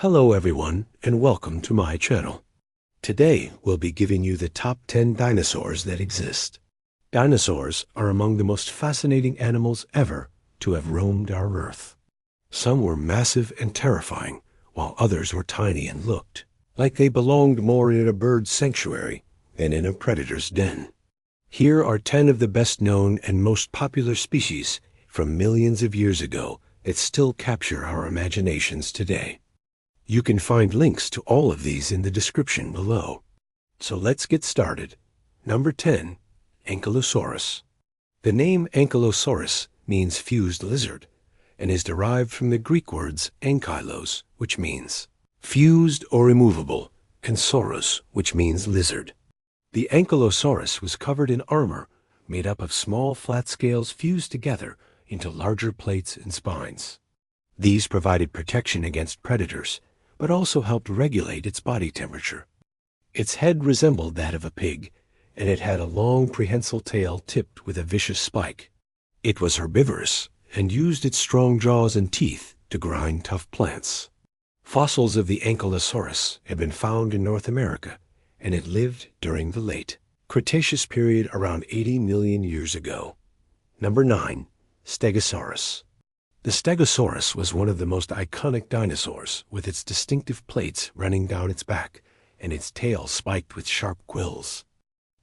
Hello everyone, and welcome to my channel. Today we'll be giving you the top 10 dinosaurs that exist. Dinosaurs are among the most fascinating animals ever to have roamed our Earth. Some were massive and terrifying, while others were tiny and looked like they belonged more in a bird's sanctuary than in a predator's den. Here are 10 of the best known and most popular species from millions of years ago that still capture our imaginations today. You can find links to all of these in the description below. So let's get started. Number 10. Ankylosaurus. The name Ankylosaurus means fused lizard and is derived from the Greek words ankylos, which means fused or immovable, and sauros, which means lizard. The Ankylosaurus was covered in armor made up of small flat scales fused together into larger plates and spines. These provided protection against predators, but also helped regulate its body temperature. Its head resembled that of a pig, and it had a long prehensile tail tipped with a vicious spike. It was herbivorous and used its strong jaws and teeth to grind tough plants. Fossils of the Ankylosaurus have been found in North America, and it lived during the late Cretaceous period around 80 million years ago. Number 9. Stegosaurus. The Stegosaurus was one of the most iconic dinosaurs, with its distinctive plates running down its back and its tail spiked with sharp quills.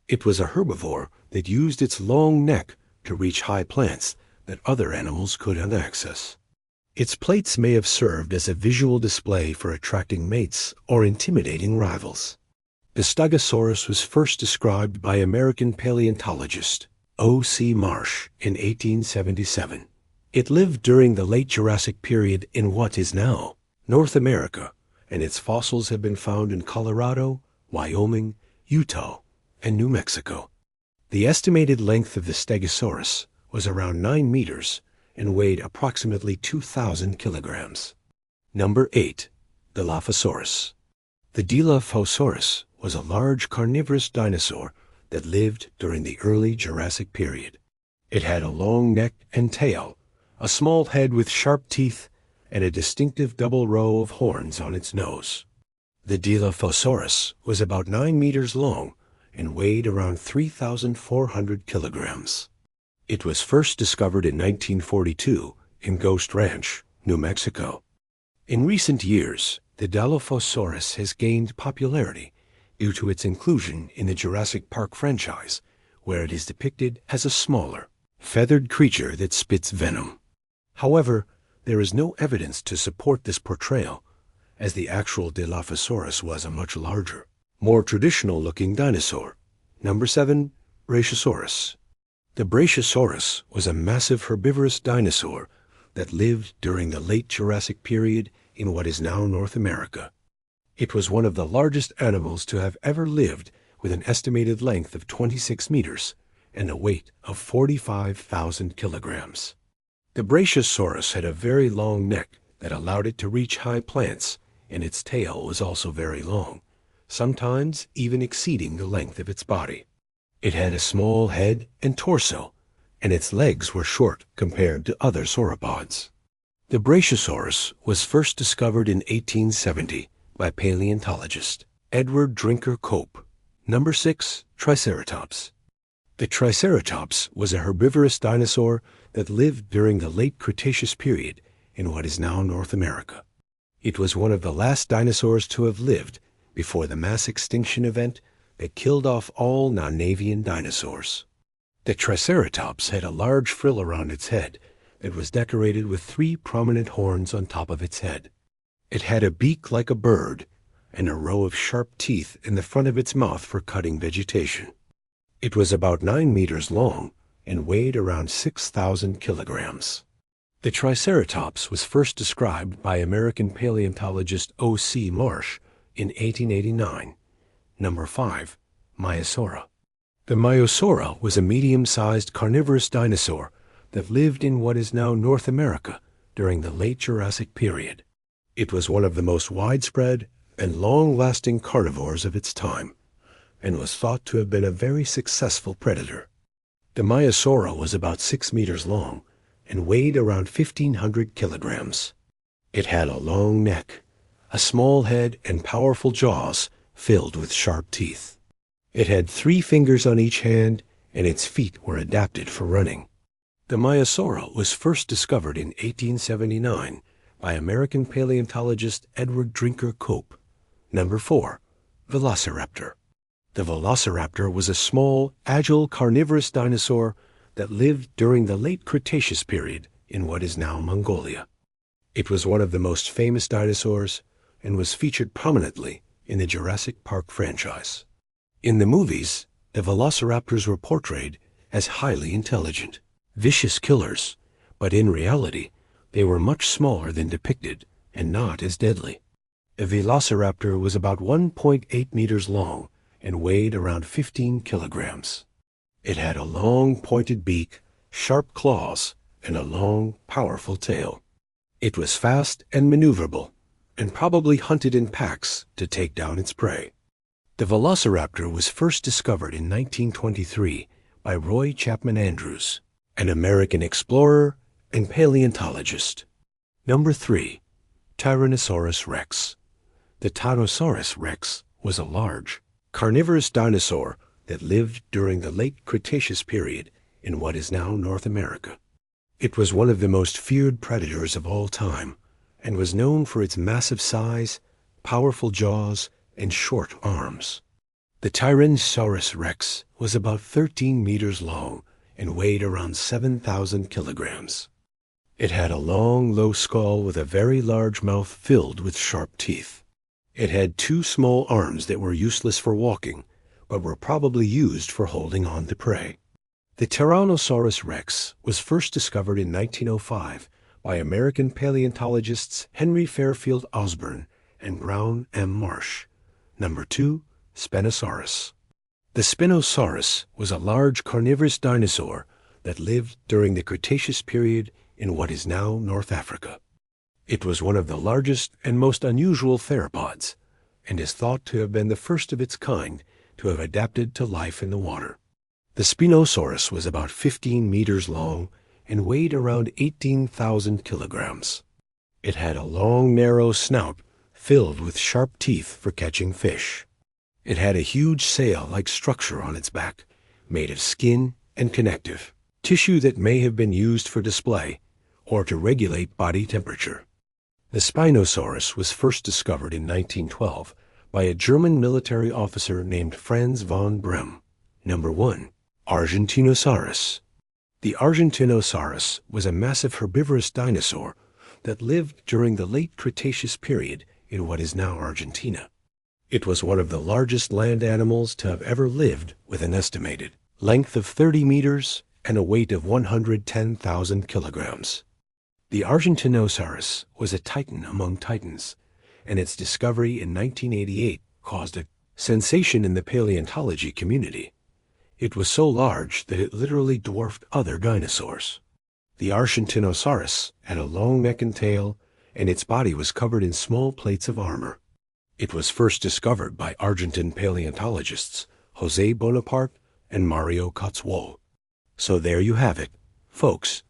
It was a herbivore that used its long neck to reach high plants that other animals couldn't access. Its plates may have served as a visual display for attracting mates or intimidating rivals. The Stegosaurus was first described by American paleontologist O.C. Marsh in 1877. It lived during the late Jurassic period in what is now North America, and its fossils have been found in Colorado, Wyoming, Utah, and New Mexico. The estimated length of the Stegosaurus was around 9 meters and weighed approximately 2,000 kilograms. Number 8. Dilophosaurus. The Dilophosaurus was a large carnivorous dinosaur that lived during the early Jurassic period. It had a long neck and tail, a small head with sharp teeth, and a distinctive double row of horns on its nose. The Dilophosaurus was about 9 meters long and weighed around 3,400 kilograms. It was first discovered in 1942 in Ghost Ranch, New Mexico. In recent years, the Dilophosaurus has gained popularity due to its inclusion in the Jurassic Park franchise, where it is depicted as a smaller, feathered creature that spits venom. However, there is no evidence to support this portrayal, as the actual Dilophosaurus was a much larger, more traditional-looking dinosaur. Number 7. Brachiosaurus. The Brachiosaurus was a massive herbivorous dinosaur that lived during the late Jurassic period in what is now North America. It was one of the largest animals to have ever lived, with an estimated length of 26 meters and a weight of 45,000 kilograms. The Brachiosaurus had a very long neck that allowed it to reach high plants, and its tail was also very long, sometimes even exceeding the length of its body. It had a small head and torso, and its legs were short compared to other sauropods. The Brachiosaurus was first discovered in 1870 by paleontologist Edward Drinker Cope. Number 6. Triceratops. The Triceratops was a herbivorous dinosaur that lived during the late Cretaceous period in what is now North America. It was one of the last dinosaurs to have lived before the mass extinction event that killed off all non-avian dinosaurs. The Triceratops had a large frill around its head that was decorated with 3 prominent horns on top of its head. It had a beak like a bird and a row of sharp teeth in the front of its mouth for cutting vegetation. It was about 9 meters long and weighed around 6,000 kilograms. The Triceratops was first described by American paleontologist O.C. Marsh in 1889. Number 5. Maiasaura. The Maiasaura was a medium-sized carnivorous dinosaur that lived in what is now North America during the late Jurassic period. It was one of the most widespread and long-lasting carnivores of its time, and was thought to have been a very successful predator. The Maiasaura was about 6 meters long and weighed around 1,500 kilograms. It had a long neck, a small head and powerful jaws filled with sharp teeth. It had 3 fingers on each hand, and its feet were adapted for running. The Maiasaura was first discovered in 1879 by American paleontologist Edward Drinker Cope. Number 4. Velociraptor. The Velociraptor was a small, agile, carnivorous dinosaur that lived during the late Cretaceous period in what is now Mongolia. It was one of the most famous dinosaurs and was featured prominently in the Jurassic Park franchise. In the movies, the velociraptors were portrayed as highly intelligent, vicious killers, but in reality, they were much smaller than depicted and not as deadly. A velociraptor was about 1.8 meters long and weighed around 15 kilograms. It had a long, pointed beak, sharp claws, and a long, powerful tail. It was fast and maneuverable, and probably hunted in packs to take down its prey. The velociraptor was first discovered in 1923 by Roy Chapman Andrews, an American explorer and paleontologist. Number 3. Tyrannosaurus rex. The Tyrannosaurus rex was a large, carnivorous dinosaur that lived during the late Cretaceous period in what is now North America. It was one of the most feared predators of all time and was known for its massive size, powerful jaws, and short arms. The Tyrannosaurus rex was about 13 meters long and weighed around 7,000 kilograms. It had a long, low skull with a very large mouth filled with sharp teeth. It had 2 small arms that were useless for walking, but were probably used for holding on to prey. The Tyrannosaurus rex was first discovered in 1905 by American paleontologists Henry Fairfield Osborn and Brown M. Marsh. Number 2. Spinosaurus. The Spinosaurus was a large carnivorous dinosaur that lived during the Cretaceous period in what is now North Africa. It was one of the largest and most unusual theropods, and is thought to have been the first of its kind to have adapted to life in the water. The Spinosaurus was about 15 meters long and weighed around 18,000 kilograms. It had a long, narrow snout filled with sharp teeth for catching fish. It had a huge sail-like structure on its back, made of skin and connective tissue that may have been used for display or to regulate body temperature. The Spinosaurus was first discovered in 1912 by a German military officer named Franz von Brehm. Number 1. Argentinosaurus. The Argentinosaurus was a massive herbivorous dinosaur that lived during the late Cretaceous period in what is now Argentina. It was one of the largest land animals to have ever lived, with an estimated length of 30 meters and a weight of 110,000 kilograms. The Argentinosaurus was a titan among titans, and its discovery in 1988 caused a sensation in the paleontology community. It was so large that it literally dwarfed other dinosaurs. The Argentinosaurus had a long neck and tail, and its body was covered in small plates of armor. It was first discovered by Argentine paleontologists José Bonaparte and Mario Cotswold. So there you have it, folks,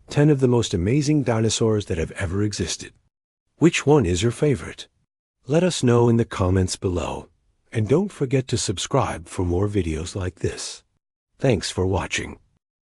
10 of the most amazing dinosaurs that have ever existed. Which one is your favorite? Let us know in the comments below, and don't forget to subscribe for more videos like this. Thanks for watching.